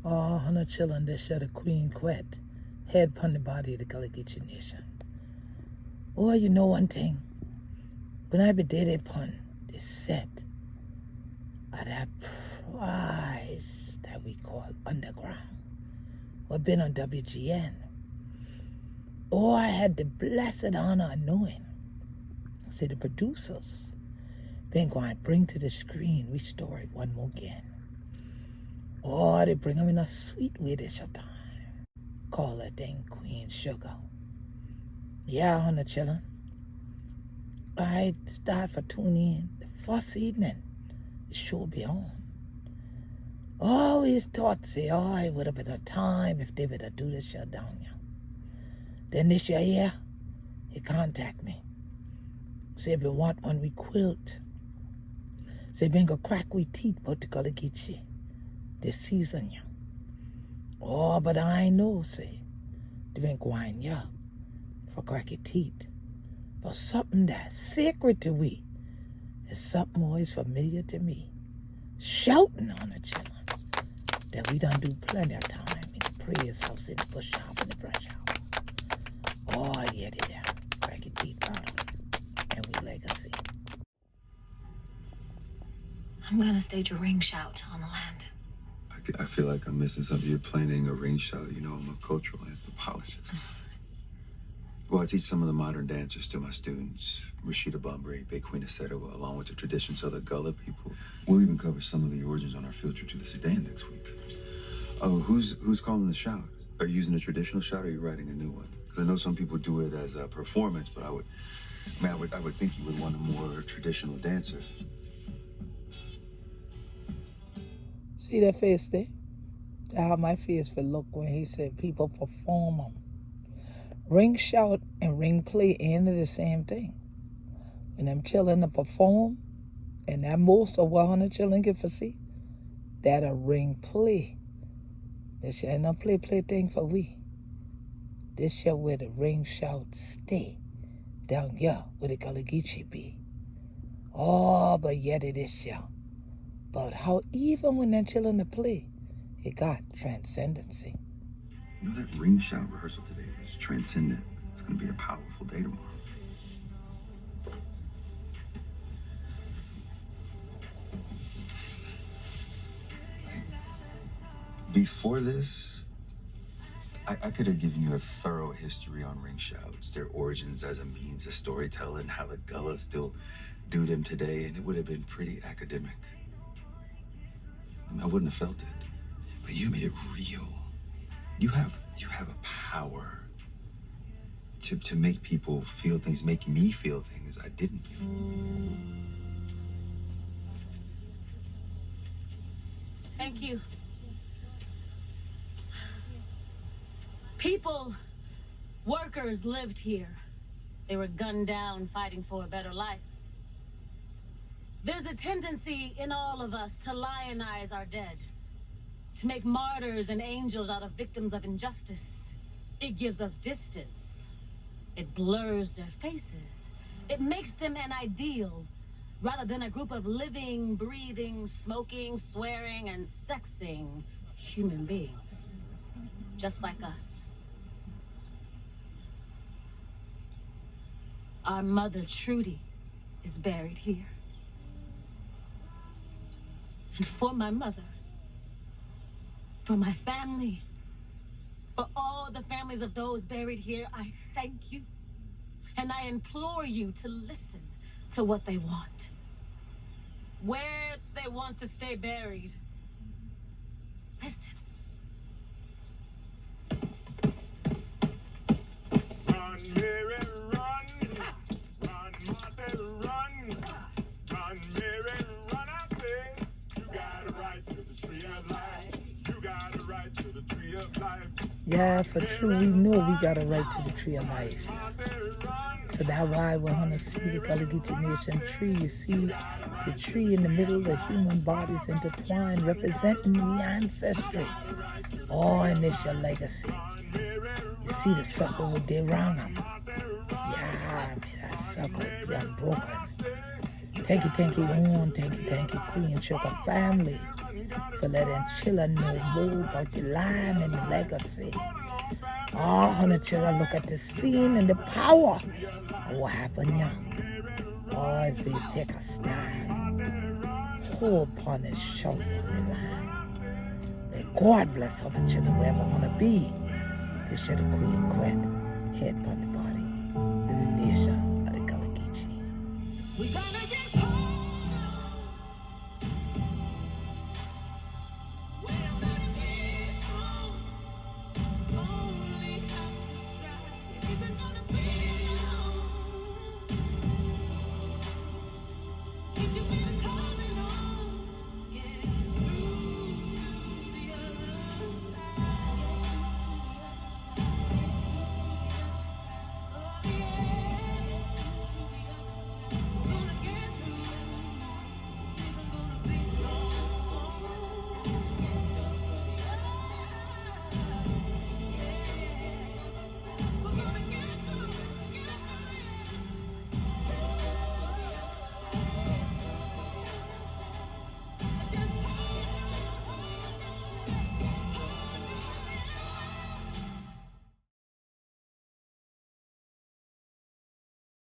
Oh, Hana chillin' this shut a Queen Quet. Head pun the body of the Gullah Geechee Nation. Oh, you know one thing. When I be did it pun, this set of that prize that we call Underground. What been on WGN. Oh, I had the blessed honor of knowing. Say the producers been going to bring to the screen Restore It One More Again. Oh, they bring them in a sweet way this time. Call that thing Queen Sugar. Yeah, on the chillin'. I start for tuning in the first evening. The show be on. Always thought, say, oh, it would have been a time if they would have do this show down here. Then this year, yeah, he contact me. Say, if you want one, we quilt. Say, been go crack we teeth about the Gullah Geechee this season, yeah. Oh, but I know, say, they been going, yeah, for crack your teeth. But something that's sacred to we is something always familiar to me. Shouting on the children that we done do plenty of time in the prayers house, in the bush shop, in the brush house. Oh, yeah, they there. Crack your teeth out of it. And we legacy. I'm gonna stage a ring shout on the land. I feel like I'm missing something. You're planning a ring shout. You know, I'm a cultural anthropologist. Well, I teach some of the modern dancers to my students. Rashida Bunbury, Bay Queen Asetewa, along with the traditions of the Gullah people. We'll even cover some of the origins on our field trip to the Sudan next week. Oh, who's calling the shout? Are you using a traditional shout or are you writing a new one? Because I know some people do it as a performance, but I would think you would want a more traditional dancer. See that face there? That's how my face would look when he said people perform them. Ring shout and ring play ain't the same thing. When them children to perform, and that most of what the children get for see, that a ring play. This ain't no play thing for we. This show where the ring shout stay. Down here where the Gullah Geechee be. Oh, but yet it is show. But how even when them children to play, it got transcendency. You know that ring shout rehearsal today is transcendent. It's going to be a powerful day tomorrow. Before this, I could have given you a thorough history on ring shouts, their origins as a means of storytelling, how the Gullah still do them today, and it would have been pretty academic. I wouldn't have felt it. But you made it real. You have a power to make people feel things, make me feel things I didn't before. Thank you. People, workers lived here. They were gunned down fighting for a better life. There's a tendency in all of us to lionize our dead, to make martyrs and angels out of victims of injustice. It gives us distance. It blurs their faces. It makes them an ideal, rather than a group of living, breathing, smoking, swearing, and sexing human beings, just like us. Our mother, Trudy, is buried here. And for my mother, for my family, for all the families of those buried here, I thank you. And I implore you to listen to what they want. Where they want to stay buried. Listen. Run, Mary, run. Run, Martha, run. Run, Mary, run, I say. You got a right to the tree of life. You got a right to the tree of life. Yeah, for true, we know we got a right to the tree of life. So that's why we want to see the Gullah Geechee Nation tree. You see the tree in the middle, the human bodies intertwined, representing the ancestry. Oh, and it's your legacy. You see the sucker with their wrong on. Yeah, man, that sucker be unbroken. Thank you, on. Thank you, Queen Sugar family. for letting children know more about the land and the legacy. All 100 children look at the scene and the power of what happened here. Or as they take a stand, hold upon and shout on the land. Let God bless all the children wherever want to be. They share the Queen Quet, head upon the body, to the nation of the Gullah Geechee. We got